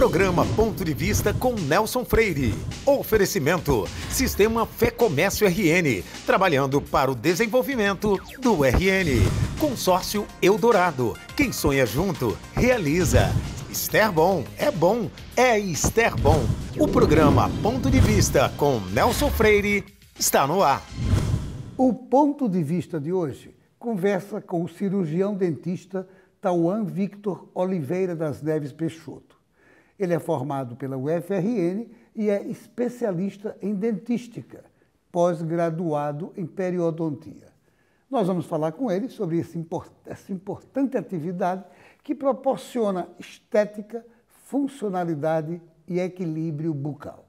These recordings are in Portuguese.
Programa Ponto de Vista com Nelson Freire. Oferecimento: Sistema Fé Comércio RN, trabalhando para o desenvolvimento do RN. Consórcio Eldorado, quem sonha junto, realiza. Esterbom, é Esterbom. O programa Ponto de Vista com Nelson Freire está no ar. O Ponto de Vista de hoje conversa com o cirurgião dentista Tauan Victor Oliveira das Neves Peixoto. Ele é formado pela UFRN e é especialista em dentística, pós-graduado em periodontia. Nós vamos falar com ele sobre essa importante atividade que proporciona estética, funcionalidade e equilíbrio bucal.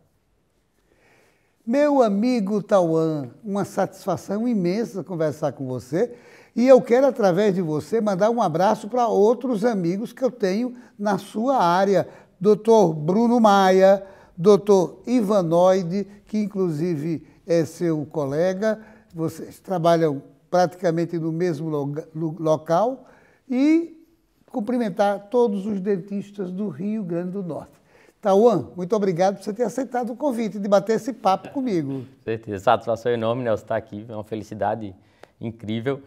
Meu amigo Tauan, uma satisfação imensa conversar com você e eu quero, através de você, mandar um abraço para outros amigos que eu tenho na sua área. Dr. Bruno Maia, Dr. Ivanoide, que inclusive é seu colega, vocês trabalham praticamente no mesmo local, e cumprimentar todos os dentistas do Rio Grande do Norte. Tauan, muito obrigado por você ter aceitado o convite de bater esse papo comigo. Certeza, satisfação enorme, Nelson, estar aqui, é uma felicidade incrível.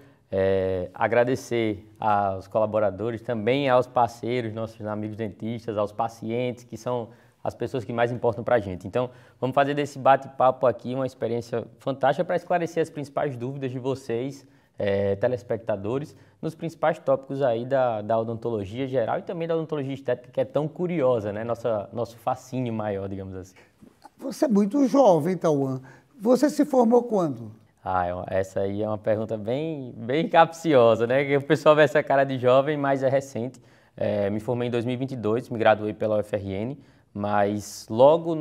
Agradecer aos colaboradores, também aos parceiros, nossos amigos dentistas, aos pacientes, que são as pessoas que mais importam para a gente. Então, vamos fazer desse bate-papo aqui uma experiência fantástica para esclarecer as principais dúvidas de vocês, telespectadores, nos principais tópicos aí da odontologia geral e também da odontologia estética, que é tão curiosa, né? Nosso fascínio maior, digamos assim. Você é muito jovem, Tauan. Você se formou quando? Essa aí é uma pergunta bem capciosa, né? Que o pessoal vê essa cara de jovem, mas é recente. Me formei em 2022, me graduei pela UFRN, mas logo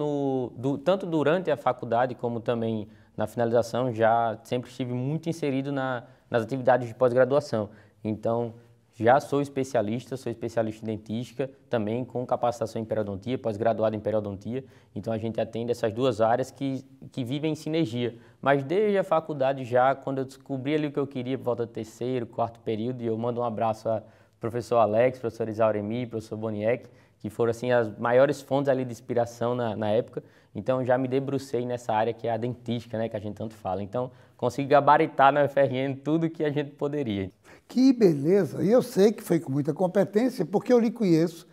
tanto durante a faculdade como também na finalização, já sempre estive muito inserido nas atividades de pós-graduação. Então, já sou especialista em dentística, também com capacitação em periodontia, pós-graduado em periodontia. Então, a gente atende essas duas áreas que vivem em sinergia. Mas desde a faculdade já, quando eu descobri ali o que eu queria, por volta do terceiro, quarto período, e eu mando um abraço ao professor Alex, professor Isauremi, professor Boniek, que foram assim as maiores fontes ali de inspiração na época. Então, já me debrucei nessa área que é a dentística, né, que a gente tanto fala. Então, consegui gabaritar na UFRN tudo que a gente poderia. Que beleza! E eu sei que foi com muita competência, porque eu lhe conheço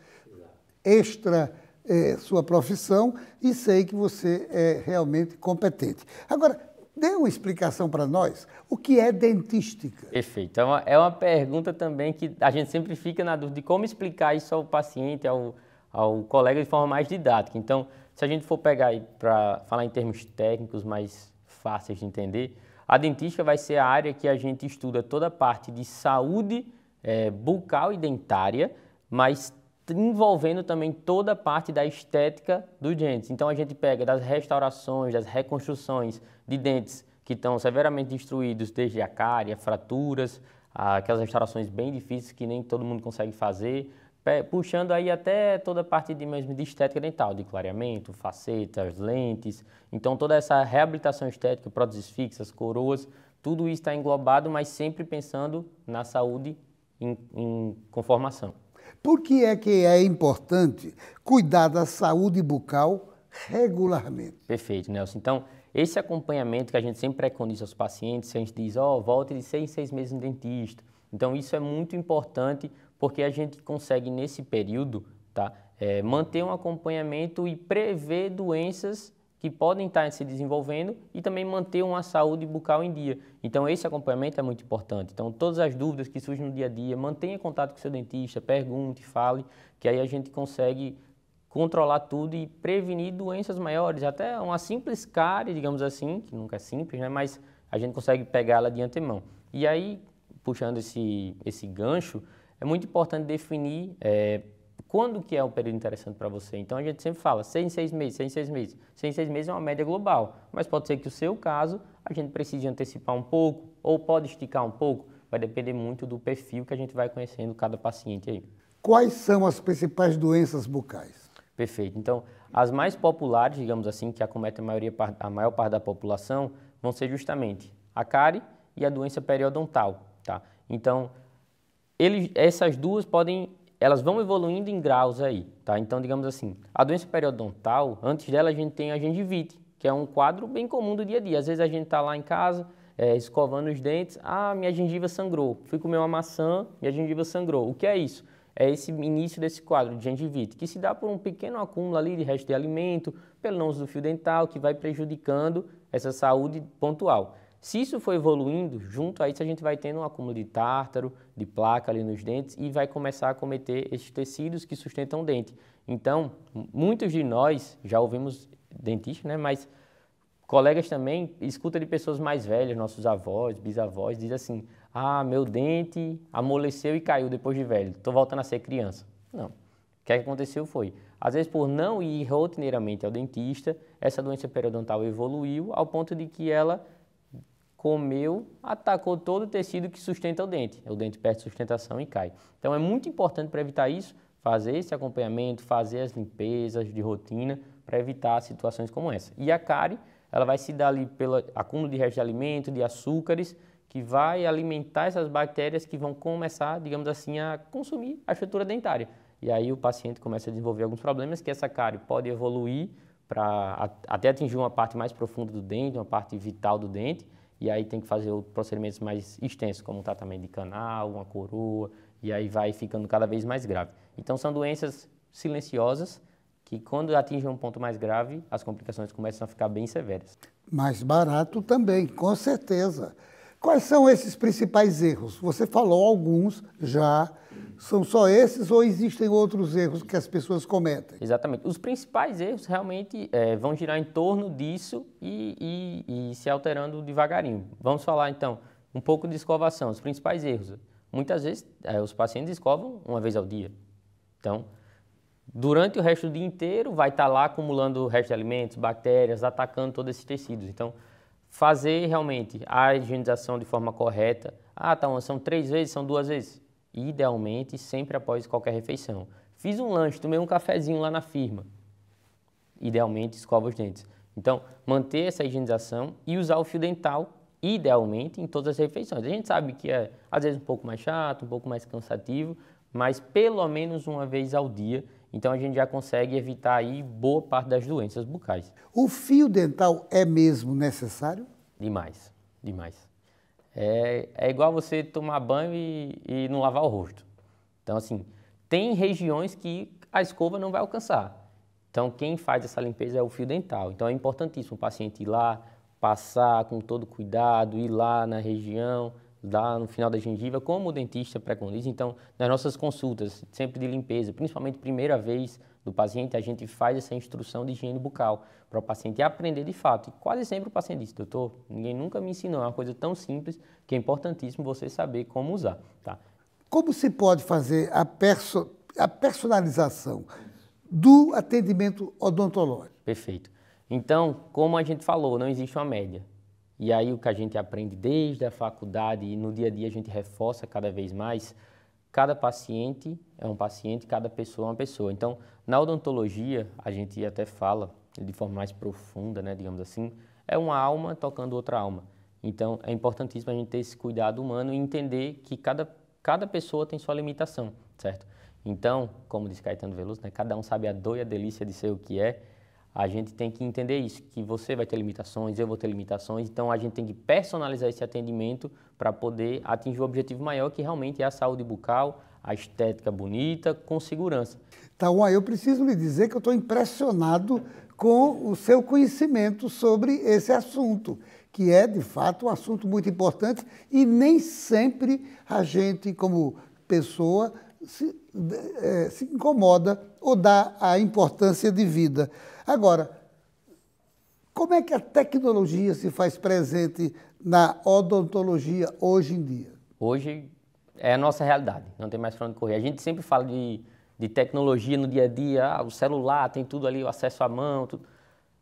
sua profissão e sei que você é realmente competente. Agora, dê uma explicação para nós, o que é dentística? Perfeito. É uma pergunta também que a gente sempre fica na dúvida de como explicar isso ao paciente, ao colega de forma mais didática. Então, se a gente for pegar aí para falar em termos técnicos mais fáceis de entender, a dentística vai ser a área que a gente estuda toda a parte de saúde bucal e dentária, mas envolvendo também toda a parte da estética dos dentes. Então, a gente pega das restaurações, das reconstruções de dentes que estão severamente destruídos, desde a cárie, fraturas, aquelas restaurações bem difíceis que nem todo mundo consegue fazer, puxando aí até toda a parte de estética dental, de clareamento, facetas, lentes. Então, toda essa reabilitação estética, próteses fixas, coroas, tudo isso está englobado, mas sempre pensando na saúde em conformação. Por que é importante cuidar da saúde bucal regularmente? Perfeito, Nelson. Então, esse acompanhamento que a gente sempre preconiza aos pacientes, a gente diz, volte de 6 em 6 meses no dentista. Então, isso é muito importante porque a gente consegue, nesse período, manter um acompanhamento e prever doenças que podem estar se desenvolvendo e também manter uma saúde bucal em dia. Então, esse acompanhamento é muito importante. Então, todas as dúvidas que surgem no dia a dia, mantenha contato com o seu dentista, pergunte, fale, que aí a gente consegue controlar tudo e prevenir doenças maiores. Até uma simples cárie, digamos assim, que nunca é simples, né? Mas a gente consegue pegá-la de antemão. E aí, puxando esse gancho, é muito importante definir quando que é um período interessante para você. Então, a gente sempre fala 6 em 6 meses, 6 em 6 meses. 6 em 6 meses é uma média global, mas pode ser que o seu caso, a gente precise antecipar um pouco ou pode esticar um pouco. Vai depender muito do perfil que a gente vai conhecendo cada paciente aí. Quais são as principais doenças bucais? Perfeito. Então, as mais populares, digamos assim, que acometem a maior parte da população, vão ser justamente a cárie e a doença periodontal, tá? Então, essas duas podem elas vão evoluindo em graus aí, tá? Então, digamos assim, a doença periodontal, antes dela a gente tem a gengivite, que é um quadro bem comum do dia a dia. Às vezes a gente está lá em casa, escovando os dentes, minha gengiva sangrou, fui comer uma maçã, minha gengiva sangrou. O que é isso? É esse início desse quadro de gengivite, que se dá por um pequeno acúmulo ali de resto de alimento, pelo não uso do fio dental, que vai prejudicando essa saúde pontual. Se isso for evoluindo, junto a isso a gente vai tendo um acúmulo de tártaro, de placa ali nos dentes e vai começar a acometer esses tecidos que sustentam o dente. Então, muitos de nós já ouvimos dentistas, né, mas colegas também escutam de pessoas mais velhas, nossos avós, bisavós, dizem assim, meu dente amoleceu e caiu depois de velho, estou voltando a ser criança. Não, o que aconteceu foi, às vezes por não ir rotineiramente ao dentista, essa doença periodontal evoluiu ao ponto de que ela comeu, atacou todo o tecido que sustenta o dente perde sustentação e cai. Então é muito importante para evitar isso, fazer esse acompanhamento, fazer as limpezas de rotina para evitar situações como essa. E a cárie, ela vai se dar ali pelo acúmulo de restos de alimento, de açúcares, que vai alimentar essas bactérias que vão começar, digamos assim, a consumir a estrutura dentária. E aí o paciente começa a desenvolver alguns problemas que essa cárie pode evoluir para até atingir uma parte mais profunda do dente, uma parte vital do dente, e aí tem que fazer procedimentos mais extensos, como um tratamento de canal, uma coroa, e aí vai ficando cada vez mais grave. Então são doenças silenciosas que quando atingem um ponto mais grave, as complicações começam a ficar bem severas. Mais barato também, com certeza. Quais são esses principais erros? Você falou alguns já. São só esses ou existem outros erros que as pessoas cometem? Exatamente. Os principais erros realmente vão girar em torno disso e se alterando devagarinho. Vamos falar então um pouco de escovação, os principais erros. Muitas vezes os pacientes escovam uma vez ao dia. Então, durante o resto do dia inteiro vai estar lá acumulando o resto de alimentos, bactérias, atacando todos esses tecidos. Então, fazer realmente a higienização de forma correta. São 3 vezes, são 2 vezes. Idealmente, sempre após qualquer refeição. Fiz um lanche, tomei um cafezinho lá na firma. Idealmente, escova os dentes. Então, manter essa higienização e usar o fio dental, idealmente, em todas as refeições. A gente sabe que é, às vezes, um pouco mais chato, um pouco mais cansativo, mas pelo menos uma vez ao dia. Então, a gente já consegue evitar aí boa parte das doenças bucais. O fio dental é mesmo necessário? Demais, demais. É igual você tomar banho e não lavar o rosto. Então, assim, tem regiões que a escova não vai alcançar. Então, quem faz essa limpeza é o fio dental. Então, é importantíssimo o paciente ir lá, passar com todo cuidado, ir lá na região, lá no final da gengiva, como o dentista preconiza. Então, nas nossas consultas, sempre de limpeza, principalmente primeira vez do paciente, a gente faz essa instrução de higiene bucal para o paciente aprender de fato. E quase sempre o paciente diz, doutor, ninguém nunca me ensinou, é uma coisa tão simples que é importantíssimo você saber como usar. Tá? Como se pode fazer a personalização do atendimento odontológico? Perfeito. Então, como a gente falou, não existe uma média. E aí o que a gente aprende desde a faculdade e no dia a dia a gente reforça cada vez mais, cada paciente é um paciente, cada pessoa é uma pessoa. Então, na odontologia, a gente até fala de forma mais profunda, né, digamos assim, é uma alma tocando outra alma. Então, é importantíssimo a gente ter esse cuidado humano e entender que cada pessoa tem sua limitação, certo? Então, como diz Caetano Veloso, né, cada um sabe a dor e a delícia de ser o que é. A gente tem que entender isso, que você vai ter limitações, eu vou ter limitações, então a gente tem que personalizar esse atendimento para poder atingir o objetivo maior, que realmente é a saúde bucal, a estética bonita, com segurança. Então, eu preciso lhe dizer que eu estou impressionado com o seu conhecimento sobre esse assunto, que é, de fato, um assunto muito importante e nem sempre a gente, como pessoa, se incomoda ou dá a importância de vida. Agora, como é que a tecnologia se faz presente na odontologia hoje em dia? Hoje é a nossa realidade, não tem mais para onde correr. A gente sempre fala de tecnologia no dia a dia, o celular tem tudo ali, o acesso à mão, tudo.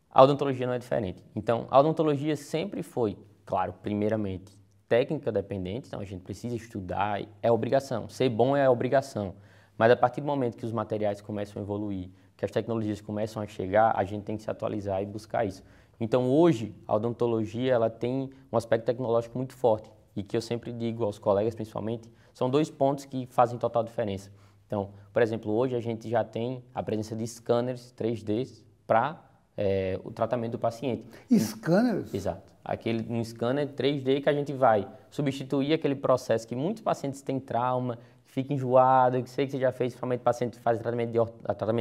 A odontologia não é diferente. Então, a odontologia sempre foi, claro, primeiramente, técnica dependente, então a gente precisa estudar, é obrigação. Ser bom é obrigação. Mas a partir do momento que os materiais começam a evoluir, que as tecnologias começam a chegar, a gente tem que se atualizar e buscar isso. Então, hoje, a odontologia ela tem um aspecto tecnológico muito forte e que eu sempre digo aos colegas, principalmente, são 2 pontos que fazem total diferença, Então, por exemplo, hoje a gente já tem a presença de scanners 3D para o tratamento do paciente. Scanners? Exato. Um scanner 3D que a gente vai substituir aquele processo que muitos pacientes têm trauma, que fica enjoado, que sei que você já fez, principalmente paciente que faz tratamento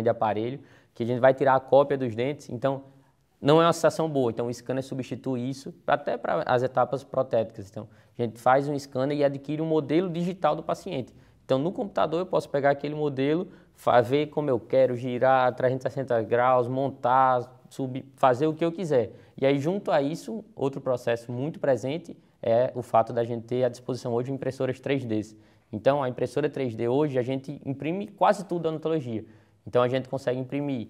de aparelho, que a gente vai tirar a cópia dos dentes. Então, não é uma sensação boa. Então, o scanner substitui isso até para as etapas protéticas. Então, a gente faz um scanner e adquire um modelo digital do paciente. Então, no computador, eu posso pegar aquele modelo, ver como eu quero, girar 360 graus, montar, fazer o que eu quiser. E aí, junto a isso, outro processo muito presente é o fato da gente ter à disposição hoje impressoras 3D. Então, a impressora 3D hoje, a gente imprime quase tudo da odontologia. Então, a gente consegue imprimir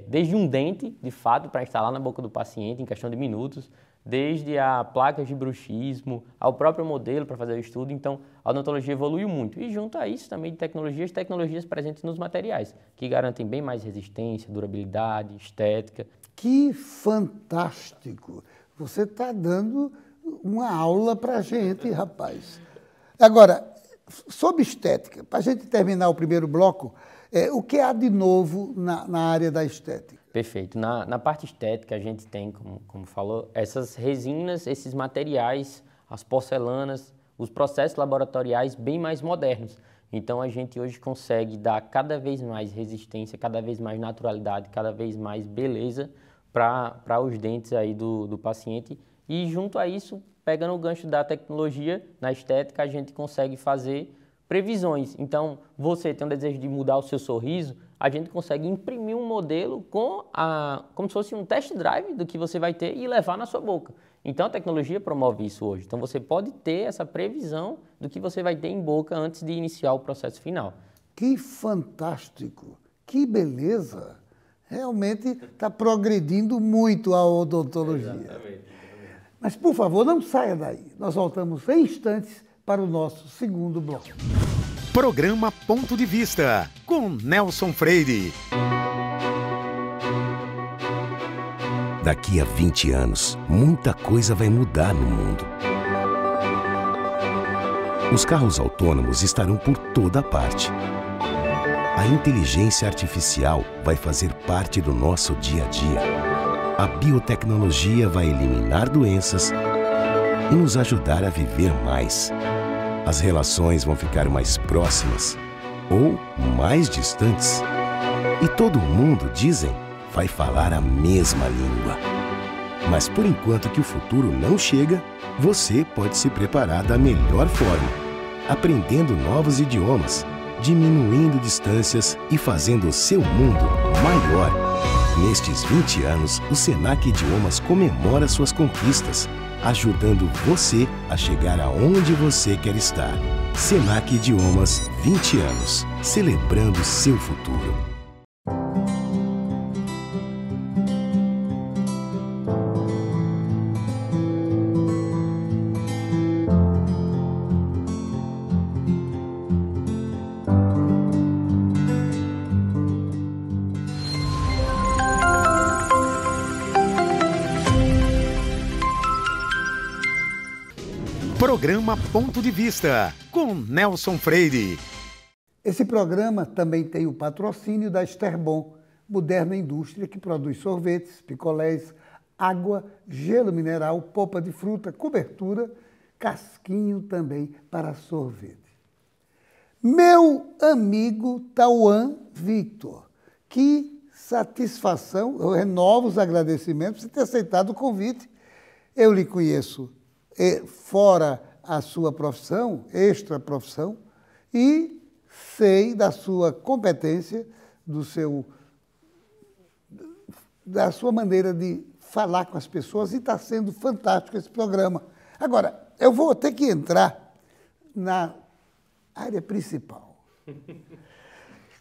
desde um dente, de fato, para instalar na boca do paciente em questão de minutos, desde a placas de bruxismo, ao próprio modelo para fazer o estudo. Então, a odontologia evoluiu muito. E junto a isso também tecnologias presentes nos materiais, que garantem bem mais resistência, durabilidade, estética. Que fantástico! Você está dando uma aula para a gente, rapaz. Agora, sobre estética, para a gente terminar o primeiro bloco, o que há de novo na área da estética? Perfeito. Na parte estética, a gente tem, como falou, essas resinas, esses materiais, as porcelanas, os processos laboratoriais bem mais modernos. Então, a gente hoje consegue dar cada vez mais resistência, cada vez mais naturalidade, cada vez mais beleza para os dentes aí do paciente. E, junto a isso, pegando o gancho da tecnologia, na estética, a gente consegue fazer previsões. Então, você tem um desejo de mudar o seu sorriso, a gente consegue imprimir um modelo como se fosse um test drive do que você vai ter e levar na sua boca. Então, a tecnologia promove isso hoje. Então, você pode ter essa previsão do que você vai ter em boca antes de iniciar o processo final. Que fantástico! Que beleza! Realmente está progredindo muito a odontologia. Exatamente. Mas, por favor, não saia daí. Nós voltamos em instantes para o nosso segundo bloco. Programa Ponto de Vista, com Nelson Freire. Daqui a 20 anos, muita coisa vai mudar no mundo. Os carros autônomos estarão por toda parte. A inteligência artificial vai fazer parte do nosso dia a dia. A biotecnologia vai eliminar doenças e nos ajudar a viver mais. As relações vão ficar mais próximas ou mais distantes. E todo mundo, dizem, vai falar a mesma língua. Mas por enquanto que o futuro não chega, você pode se preparar da melhor forma, aprendendo novos idiomas, diminuindo distâncias e fazendo o seu mundo maior. Nestes 20 anos, o Senac Idiomas comemora suas conquistas, ajudando você a chegar aonde você quer estar. Senac Idiomas, 20 anos, celebrando seu futuro. Programa Ponto de Vista, com Nelson Freire. Esse programa também tem o patrocínio da Esterbon, moderna indústria que produz sorvetes, picolés, água, gelo mineral, polpa de fruta, cobertura, casquinho também para sorvete. Meu amigo Tauan Victor, que satisfação, eu renovo os agradecimentos por você ter aceitado o convite. Eu lhe conheço fora a sua profissão, extra profissão, e sei da sua competência, da sua maneira de falar com as pessoas, e está sendo fantástico esse programa. Agora, eu vou ter que entrar na área principal.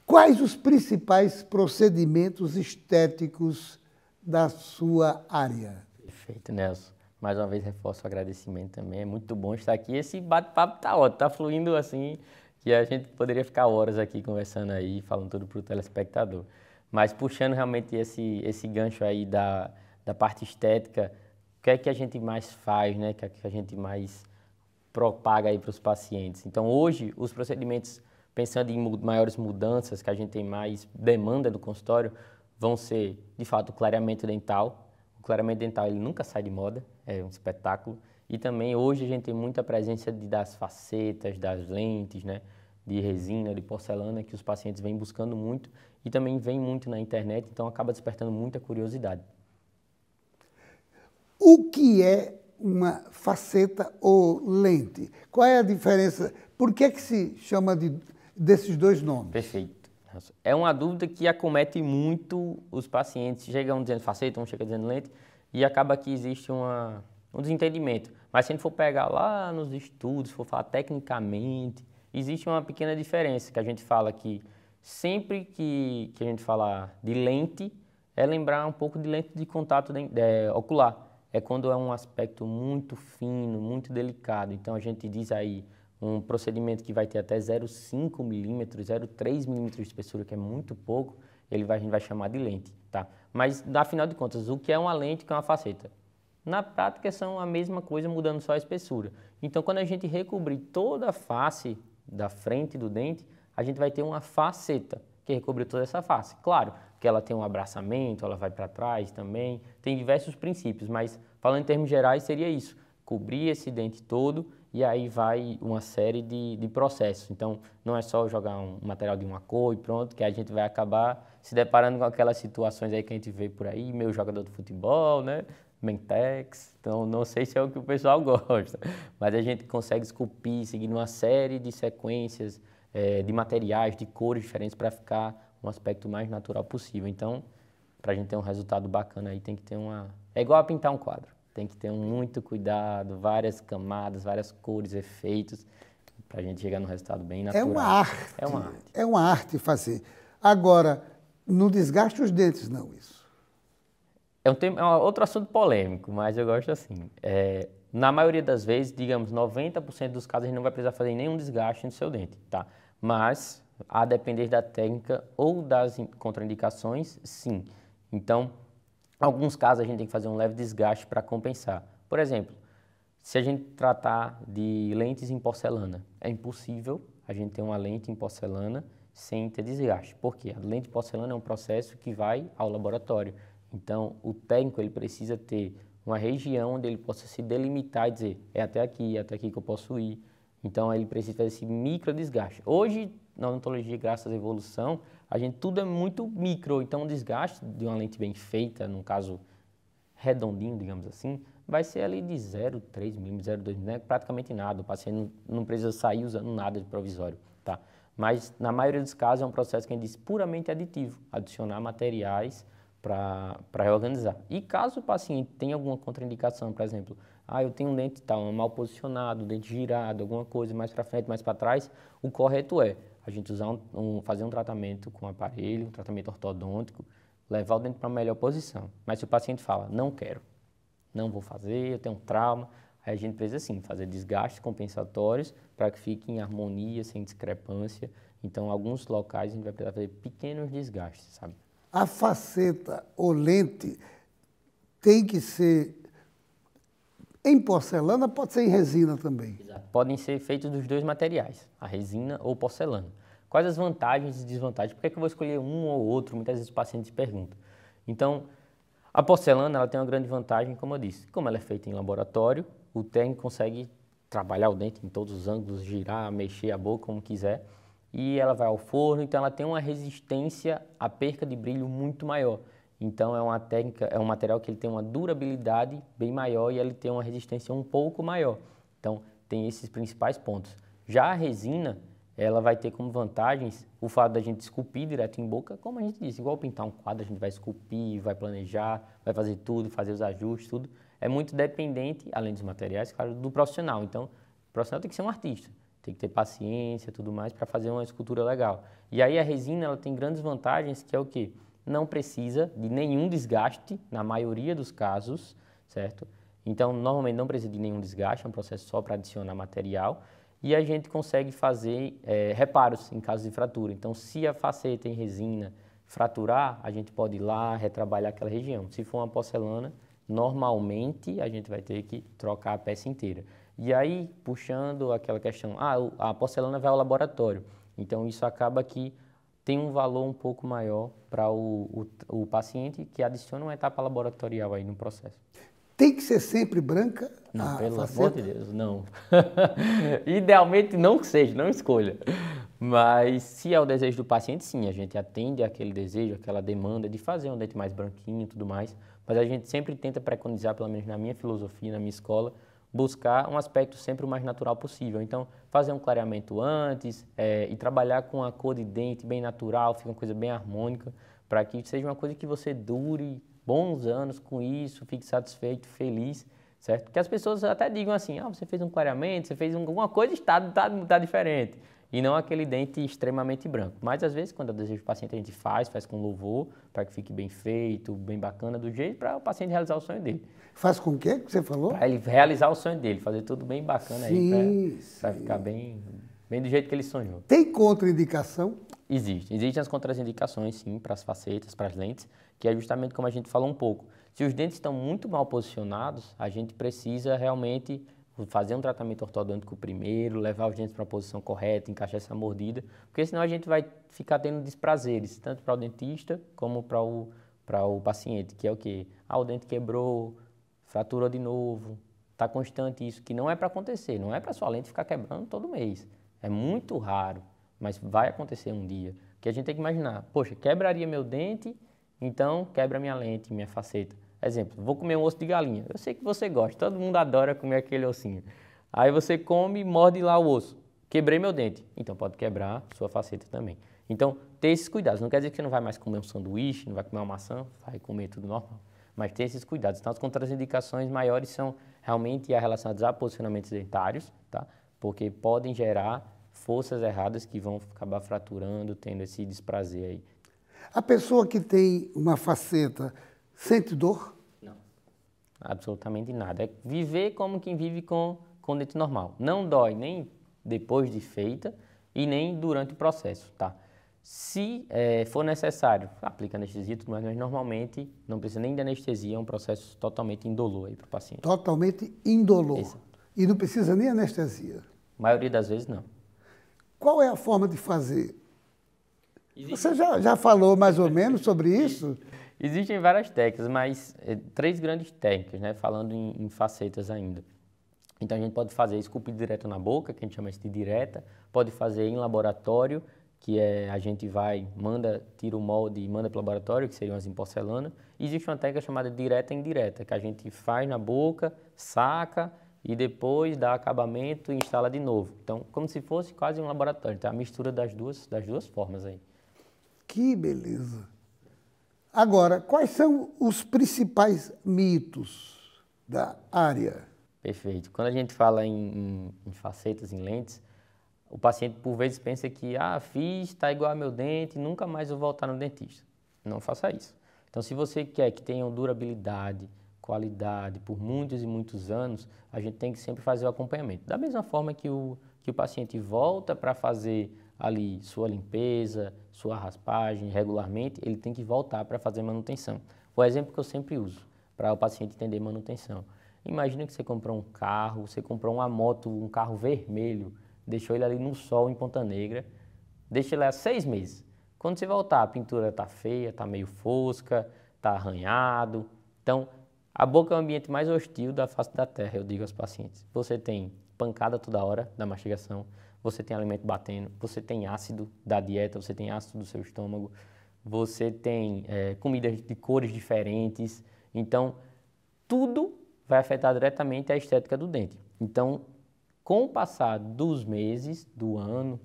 Quais os principais procedimentos estéticos da sua área? Perfeito, Nelson. Mais uma vez, reforço o agradecimento também. É muito bom estar aqui. Esse bate-papo está ótimo, está fluindo assim, que a gente poderia ficar horas aqui conversando aí, falando tudo para o telespectador. Mas puxando realmente esse gancho aí da parte estética, o que é que a gente mais faz, né? O que é que a gente mais propaga aí para os pacientes? Então, hoje, os procedimentos pensando em maiores mudanças, que a gente tem mais demanda do consultório, vão ser, de fato, o clareamento dental. O clareamento dental ele nunca sai de moda, é um espetáculo. E também hoje a gente tem muita presença das facetas, das lentes, né? De resina, de porcelana, que os pacientes vêm buscando muito e também vem muito na internet, então acaba despertando muita curiosidade. O que é uma faceta ou lente? Qual é a diferença? Por que se chama desses dois nomes? Perfeito. É uma dúvida que acomete muito os pacientes. Chegam dizendo faceta, um chega dizendo lente, e acaba que existe um desentendimento. Mas se a gente for pegar lá nos estudos, for falar tecnicamente, existe uma pequena diferença, que a gente fala que sempre que a gente fala de lente, é lembrar um pouco de lente de contato ocular. É quando é um aspecto muito fino, muito delicado. Então a gente diz aí um procedimento que vai ter até 0,5 milímetros, 0,3 milímetros de espessura, que é muito pouco, a gente vai chamar de lente, tá? Mas, afinal de contas, o que é uma lente e o que é uma faceta? Na prática, são a mesma coisa, mudando só a espessura. Então, quando a gente recobrir toda a face da frente do dente, a gente vai ter uma faceta, que recobre toda essa face. Claro, que ela tem um abraçamento, ela vai para trás também, tem diversos princípios, mas, falando em termos gerais, seria isso. Cobrir esse dente todo e aí vai uma série de processos. Então, não é só jogar um material de uma cor e pronto, que a gente vai acabar se deparando com aquelas situações aí que a gente vê por aí, meio jogador de futebol, né? Mentex, então não sei se é o que o pessoal gosta, mas a gente consegue esculpir, seguindo uma série de sequências de materiais, de cores diferentes para ficar um aspecto mais natural possível. Então, para a gente ter um resultado bacana aí, tem que ter É igual a pintar um quadro, tem que ter muito cuidado, várias camadas, várias cores, efeitos, para a gente chegar num resultado bem natural. É uma arte. É uma arte. É uma arte fazer. Agora, não desgaste os dentes, não, isso. É outro assunto polêmico, mas eu gosto assim. Na maioria das vezes, digamos, 90% dos casos, a gente não vai precisar fazer nenhum desgaste no seu dente, tá? Mas, a depender da técnica ou das contraindicações, sim. Então, em alguns casos, a gente tem que fazer um leve desgaste para compensar. Por exemplo, se a gente tratar de lentes em porcelana, é impossível a gente ter uma lente em porcelana sem ter desgaste. Por quê? A lente em porcelana é um processo que vai ao laboratório. Então, o técnico ele precisa ter uma região onde ele possa se delimitar e dizer, é até aqui que eu posso ir. Então, ele precisa fazer esse micro desgaste. Hoje, na odontologia, graças à evolução, tudo é muito micro. Então, o desgaste de uma lente bem feita, num caso redondinho, digamos assim, vai ser ali de 0,3 milímetros, 0,2 milímetros, praticamente nada. O paciente não precisa sair usando nada de provisório, tá? Mas, na maioria dos casos, é um processo que a gente diz puramente aditivo, adicionar materiais para reorganizar. E caso o paciente tenha alguma contraindicação, por exemplo, eu tenho um dente mal posicionado, dente girado, alguma coisa mais para frente, mais para trás, o correto é a gente fazer um tratamento com aparelho, um tratamento ortodôntico, levar o dente para a melhor posição. Mas se o paciente fala, não quero, não vou fazer, eu tenho um trauma, aí a gente precisa sim fazer desgastes compensatórios para que fique em harmonia, sem discrepância. Então, em alguns locais a gente vai precisar fazer pequenos desgastes, sabe? A faceta ou lente tem que ser em porcelana, pode ser em resina também. Exato. Podem ser feitos dos dois materiais, a resina ou porcelana. Quais as vantagens e desvantagens? Por que eu vou escolher um ou outro? Muitas vezes os pacientes perguntam. Então, a porcelana ela tem uma grande vantagem, como eu disse. Como ela é feita em laboratório, o técnico consegue trabalhar o dente em todos os ângulos, girar, mexer a boca como quiser. E ela vai ao forno, então ela tem uma resistência à perca de brilho muito maior. Então é uma técnica, é um material que ele tem uma durabilidade bem maior e ele tem uma resistência um pouco maior. Então tem esses principais pontos. Já a resina, ela vai ter como vantagens o fato da gente esculpir direto em boca, como a gente disse, igual pintar um quadro, a gente vai esculpir, vai planejar, vai fazer tudo, fazer os ajustes, tudo. É muito dependente, além dos materiais, claro, do profissional. Então o profissional tem que ser um artista. Tem que ter paciência e tudo mais para fazer uma escultura legal. E aí a resina ela tem grandes vantagens, que é o quê? Não precisa de nenhum desgaste, na maioria dos casos, certo? Então, normalmente não precisa de nenhum desgaste, é um processo só para adicionar material. E a gente consegue fazer reparos em caso de fratura. Então, se a faceta em resina fraturar, a gente pode ir lá retrabalhar aquela região. Se for uma porcelana, normalmente a gente vai ter que trocar a peça inteira. E aí, puxando aquela questão, a porcelana vai ao laboratório. Então, isso acaba que tem um valor um pouco maior para o paciente, que adiciona uma etapa laboratorial aí no processo. Tem que ser sempre branca? Não, pelo amor de Deus, não. Idealmente não que seja, não escolha. Mas se é o desejo do paciente, sim, a gente atende aquele desejo, aquela demanda de fazer um dente mais branquinho e tudo mais. Mas a gente sempre tenta preconizar, pelo menos na minha filosofia, na minha escola, buscar um aspecto sempre o mais natural possível. Então, fazer um clareamento antes e trabalhar com a cor de dente bem natural, fica uma coisa bem harmônica, para que seja uma coisa que você dure bons anos com isso, fique satisfeito, feliz, certo? Porque as pessoas até digam assim, você fez um clareamento, você fez alguma coisa, está diferente. E não aquele dente extremamente branco. Mas, às vezes, quando é o desejo do paciente, a gente faz com louvor, para que fique bem feito, bem bacana, do jeito para o paciente realizar o sonho dele. Faz com o quê que você falou? Para ele realizar o sonho dele, fazer tudo bem bacana aí, para ficar bem do jeito que ele sonhou. Tem contraindicação? Existem as contraindicações, sim, para as facetas, para as lentes, que é justamente como a gente falou um pouco. Se os dentes estão muito mal posicionados, a gente precisa realmente fazer um tratamento ortodôntico primeiro, levar os dentes para a posição correta, encaixar essa mordida, porque senão a gente vai ficar tendo desprazeres, tanto para o dentista como para o paciente, que é o quê? O dente quebrou, fraturou de novo, está constante isso, que não é para acontecer, não é para sua lente ficar quebrando todo mês. É muito raro, mas vai acontecer um dia. Que a gente tem que imaginar, poxa, quebraria meu dente, então quebra minha lente, minha faceta. Exemplo, vou comer um osso de galinha. Eu sei que você gosta, todo mundo adora comer aquele ossinho. Aí você come e morde lá o osso. Quebrei meu dente. Então pode quebrar sua faceta também. Então, ter esses cuidados. Não quer dizer que você não vai mais comer um sanduíche, não vai comer uma maçã, vai comer tudo normal. Mas ter esses cuidados. Então, as contraindicações maiores são realmente relacionadas a posicionamentos dentários, tá? Porque podem gerar forças erradas que vão acabar fraturando, tendo esse desprazer aí. A pessoa que tem uma faceta sente dor? Não, absolutamente nada. É viver como quem vive com dente normal. Não dói nem depois de feita e nem durante o processo, tá? Se for necessário, aplica anestesia, mas normalmente não precisa nem de anestesia, é um processo totalmente indolor aí para o paciente. Totalmente indolor. Exato. E não precisa nem anestesia? A maioria das vezes não. Qual é a forma de fazer? Você já falou mais ou menos sobre isso? Existem várias técnicas, mas 3 grandes técnicas, né? Falando em facetas ainda. Então a gente pode fazer esculpido direto na boca, que a gente chama isso de direta, pode fazer em laboratório, que a gente tira o molde e manda para o laboratório, que seriam as em porcelana. E existe uma técnica chamada direta e indireta, que a gente faz na boca, saca e depois dá acabamento e instala de novo. Então, como se fosse quase um laboratório. Então, a mistura das duas formas aí. Que beleza! Agora, quais são os principais mitos da área? Perfeito. Quando a gente fala em facetas, em lentes, o paciente, por vezes, pensa que, fiz, está igual ao meu dente, nunca mais vou voltar no dentista. Não faça isso. Então, se você quer que tenham durabilidade, qualidade, por muitos e muitos anos, a gente tem que sempre fazer o acompanhamento. Da mesma forma que o paciente volta para fazer ali sua limpeza, sua raspagem regularmente, ele tem que voltar para fazer manutenção. O exemplo que eu sempre uso para o paciente entender manutenção. Imagina que você comprou um carro, você comprou uma moto, um carro vermelho, deixou ele ali no sol em Ponta Negra, deixa ele há 6 meses. Quando você voltar, a pintura está feia, está meio fosca, está arranhado. Então, a boca é o ambiente mais hostil da face da terra, eu digo aos pacientes. Você tem pancada toda hora da mastigação, você tem alimento batendo, você tem ácido da dieta, você tem ácido do seu estômago, você tem comidas de cores diferentes. Então, tudo vai afetar diretamente a estética do dente. Então, com o passar dos meses, do ano,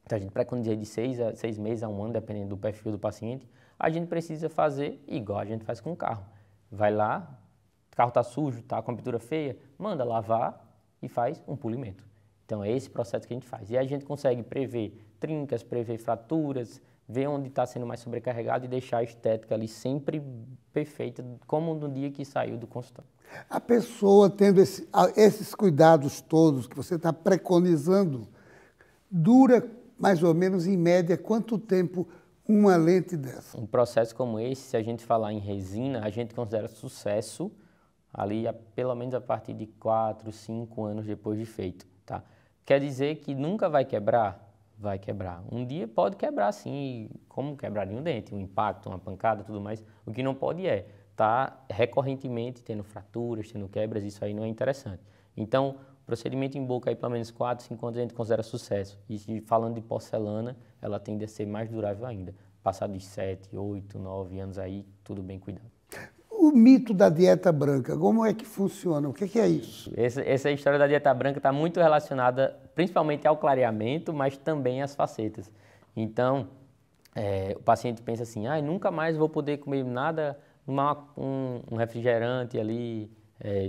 então a gente preconiza de 6 meses a 1 ano, dependendo do perfil do paciente, a gente precisa fazer igual a gente faz com o carro. Vai lá, o carro está sujo, está com a pintura feia, manda lavar e faz um polimento. Então é esse processo que a gente faz. E a gente consegue prever trincas, prever fraturas, ver onde está sendo mais sobrecarregado e deixar a estética ali sempre perfeita, como no dia que saiu do consultório. A pessoa tendo esses cuidados todos que você está preconizando, dura mais ou menos, em média, quanto tempo uma lente dessa? Um processo como esse, se a gente falar em resina, a gente considera sucesso ali pelo menos a partir de 4, 5 anos depois de feito, tá? Quer dizer que nunca vai quebrar? vai quebrar. Um dia pode quebrar sim, como quebraria um dente, um impacto, uma pancada, tudo mais. O que não pode é estar recorrentemente tendo fraturas, tendo quebras, isso aí não é interessante. Então, procedimento em boca aí pelo menos 4, 5 anos a gente considera sucesso. E falando de porcelana, ela tende a ser mais durável ainda. Passado de 7, 8, 9 anos aí, tudo bem cuidado. O mito da dieta branca, como é que funciona? O que é isso? Essa história da dieta branca está muito relacionada principalmente ao clareamento, mas também às facetas. Então, o paciente pensa assim, nunca mais vou poder comer nada, um refrigerante ali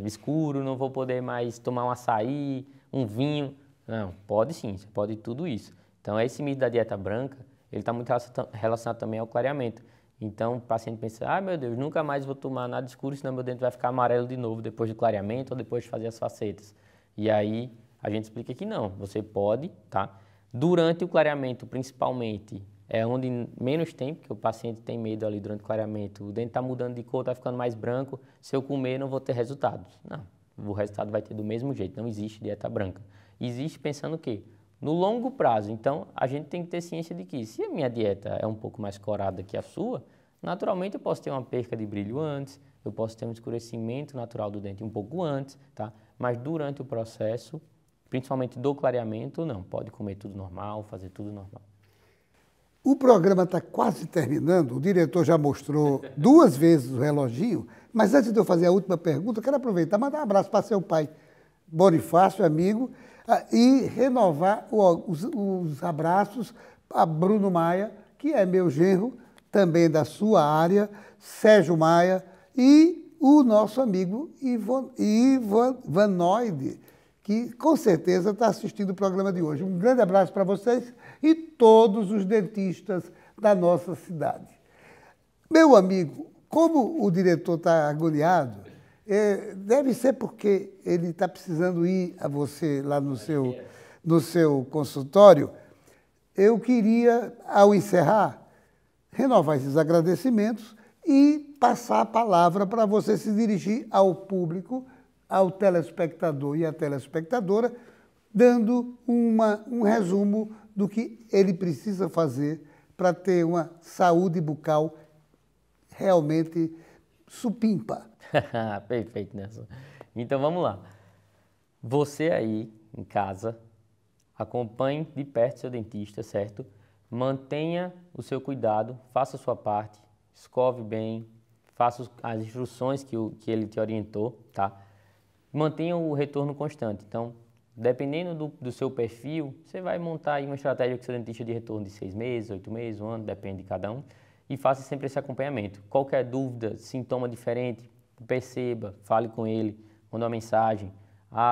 escuro, não vou poder mais tomar um açaí, um vinho. Não, pode sim, você pode tudo isso. Então, esse mito da dieta branca, ele está muito relacionado também ao clareamento. Então, o paciente pensa, meu Deus, nunca mais vou tomar nada escuro, senão meu dente vai ficar amarelo de novo depois do clareamento ou depois de fazer as facetas. E aí, a gente explica que não, você pode, tá? Durante o clareamento, principalmente, é onde menos tem, porque o paciente tem medo ali durante o clareamento, o dente está mudando de cor, está ficando mais branco, se eu comer não vou ter resultados. Não, o resultado vai ter do mesmo jeito, não existe dieta branca. Existe pensando o quê? No longo prazo. Então, a gente tem que ter ciência de que se a minha dieta é um pouco mais corada que a sua, naturalmente eu posso ter uma perca de brilho antes, eu posso ter um escurecimento natural do dente um pouco antes, tá? Mas durante o processo, principalmente do clareamento, não. Pode comer tudo normal, fazer tudo normal. O programa está quase terminando, o diretor já mostrou 2 vezes o reloginho, mas antes de eu fazer a última pergunta, eu quero aproveitar e mandar um abraço para seu pai, Bonifácio, amigo, e renovar os abraços a Bruno Maia, que é meu genro, também da sua área, Sérgio Maia, e o nosso amigo Ivan Vanoide, que com certeza está assistindo o programa de hoje. Um grande abraço para vocês e todos os dentistas da nossa cidade. Meu amigo, como o diretor está agoniado, deve ser porque ele está precisando ir a você lá no seu consultório. Eu queria, ao encerrar, renovar esses agradecimentos e passar a palavra para você se dirigir ao público, ao telespectador e à telespectadora, dando um resumo do que ele precisa fazer para ter uma saúde bucal realmente supimpa. Perfeito, Nelson. Então, vamos lá. Você aí, em casa, acompanhe de perto seu dentista, certo? Mantenha o seu cuidado, faça a sua parte, escove bem, faça as instruções que ele te orientou, tá? Mantenha o retorno constante. Então, dependendo do seu perfil, você vai montar aí uma estratégia com seu dentista de retorno de 6 meses, 8 meses, 1 ano, depende de cada um. E faça sempre esse acompanhamento. Qualquer dúvida, sintoma diferente, perceba, fale com ele, manda uma mensagem.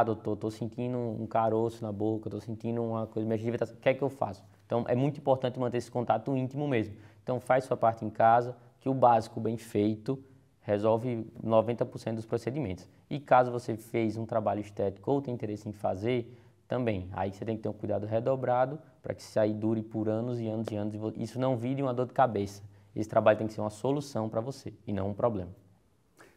Doutor, estou sentindo um caroço na boca, estou sentindo uma coisa, minha gengiva o que é que eu faço? Então, é muito importante manter esse contato íntimo mesmo. Então, faz sua parte em casa, que o básico bem feito resolve 90% dos procedimentos. E caso você fez um trabalho estético ou tem interesse em fazer, também. Aí você tem que ter um cuidado redobrado para que isso aí dure por anos e anos e anos. E isso não vire uma dor de cabeça. Esse trabalho tem que ser uma solução para você e não um problema.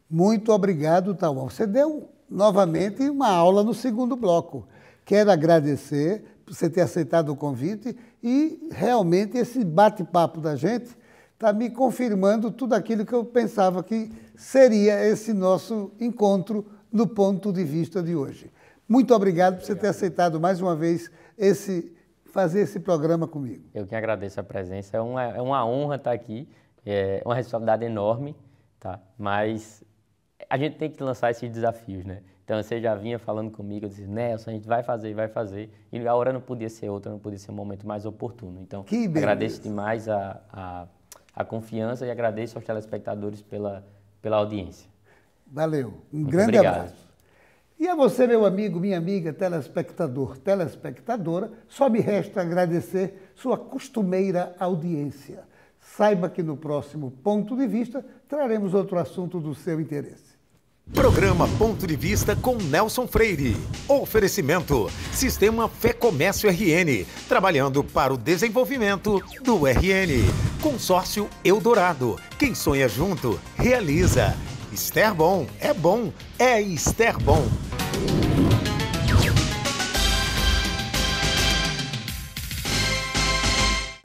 Muito obrigado, Tauan. Você deu novamente uma aula no segundo bloco. Quero agradecer por você ter aceitado o convite e realmente esse bate-papo da gente está me confirmando tudo aquilo que eu pensava que seria esse nosso encontro no ponto de vista de hoje. Muito obrigado por você ter aceitado mais uma vez fazer esse programa comigo. Eu que agradeço a presença, é uma honra estar aqui, é uma responsabilidade enorme, tá? Mas a gente tem que lançar esses desafios, né? Então você já vinha falando comigo, eu disse, Nelson, a gente vai fazer, e a hora não podia ser outra, não podia ser um momento mais oportuno. Então, agradeço demais a confiança e agradeço aos telespectadores pela audiência. Valeu, grande abraço. E a você, meu amigo, minha amiga, telespectador, telespectadora, só me resta agradecer sua costumeira audiência. Saiba que no próximo Ponto de Vista traremos outro assunto do seu interesse. Programa Ponto de Vista com Nelson Freire. Oferecimento: Sistema Fé Comércio RN, trabalhando para o desenvolvimento do RN. Consórcio Eldorado. Quem sonha junto, realiza. Esterbom é bom, é Esterbom.